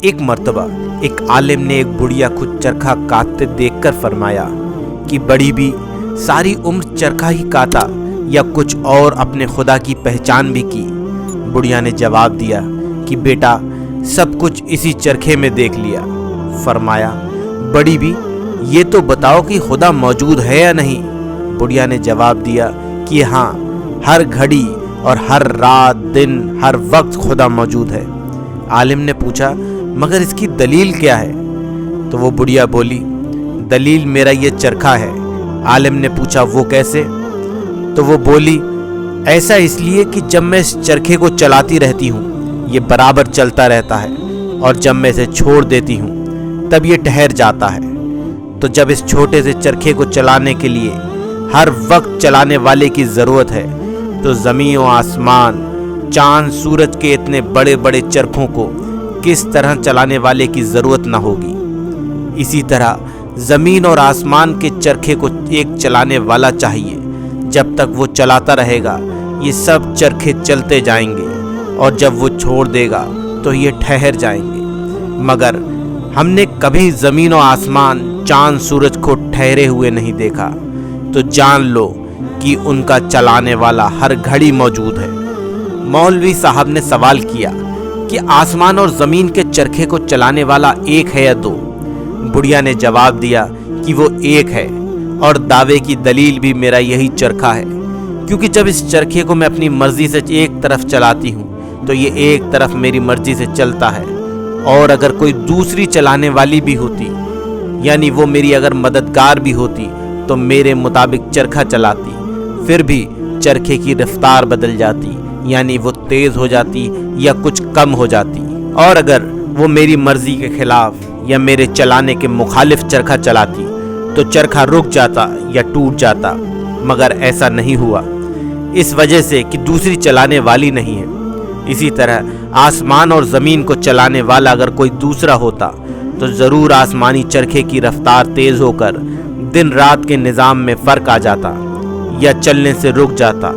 ایک مرتبہ ایک عالم نے ایک بڑھیا کو چرخا کاٹتے دیکھ کر فرمایا کہ بڑی بھی ساری عمر چرخا ہی کاٹا یا کچھ اور اپنے خدا کی پہچان بھی کی؟ بڑھیا نے جواب دیا کہ بیٹا سب کچھ اسی چرخے میں دیکھ لیا۔ فرمایا بڑی بھی یہ تو بتاؤ کہ خدا موجود ہے یا نہیں؟ بڑھیا نے جواب دیا کہ ہاں، ہر گھڑی اور ہر رات دن ہر وقت خدا موجود ہے۔ عالم نے پوچھا مگر اس کی دلیل کیا ہے؟ تو وہ بڑھیا بولی دلیل میرا یہ چرخا ہے۔ عالم نے پوچھا وہ کیسے؟ تو وہ بولی ایسا اس لیے کہ جب میں اس چرخے کو چلاتی رہتی ہوں یہ برابر چلتا رہتا ہے، اور جب میں اسے چھوڑ دیتی ہوں تب یہ ٹھہر جاتا ہے۔ تو جب اس چھوٹے سے چرخے کو چلانے کے لیے ہر وقت چلانے والے کی ضرورت ہے تو زمین و آسمان، چاند سورج کے اتنے بڑے بڑے چرخوں کو کس طرح چلانے والے کی ضرورت نہ ہوگی؟ اسی طرح زمین اور آسمان کے چرخے کو ایک چلانے والا چاہیے۔ جب تک وہ چلاتا رہے گا یہ سب چرخے چلتے جائیں گے، اور جب وہ چھوڑ دے گا تو یہ ٹھہر جائیں گے۔ مگر ہم نے کبھی زمین و آسمان، چاند سورج کو ٹھہرے ہوئے نہیں دیکھا، تو جان لو کہ ان کا چلانے والا ہر گھڑی موجود ہے۔ مولوی صاحب نے سوال کیا کہ آسمان اور زمین کے چرخے کو چلانے والا ایک ہے یا دو؟ بڑھیا نے جواب دیا کہ وہ ایک ہے، اور دعوے کی دلیل بھی میرا یہی چرخا ہے، کیونکہ جب اس چرخے کو میں اپنی مرضی سے ایک طرف چلاتی ہوں تو یہ ایک طرف میری مرضی سے چلتا ہے، اور اگر کوئی دوسری چلانے والی بھی ہوتی، یعنی وہ میری اگر مددگار بھی ہوتی تو میرے مطابق چرخا چلاتی، پھر بھی چرخے کی رفتار بدل جاتی، یعنی وہ تیز ہو جاتی یا کچھ کم ہو جاتی، اور اگر وہ میری مرضی کے خلاف یا میرے چلانے کے مخالف چرخا چلاتی تو چرخا رک جاتا یا ٹوٹ جاتا، مگر ایسا نہیں ہوا، اس وجہ سے کہ دوسری چلانے والی نہیں ہے۔ اسی طرح آسمان اور زمین کو چلانے والا اگر کوئی دوسرا ہوتا تو ضرور آسمانی چرخے کی رفتار تیز ہو کر دن رات کے نظام میں فرق آ جاتا، یا چلنے سے رک جاتا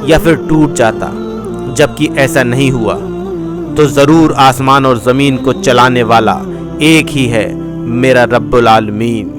یا پھر ٹوٹ جاتا۔ جبکہ ایسا نہیں ہوا، تو ضرور آسمان اور زمین کو چلانے والا ایک ہی ہے، میرا رب العالمین۔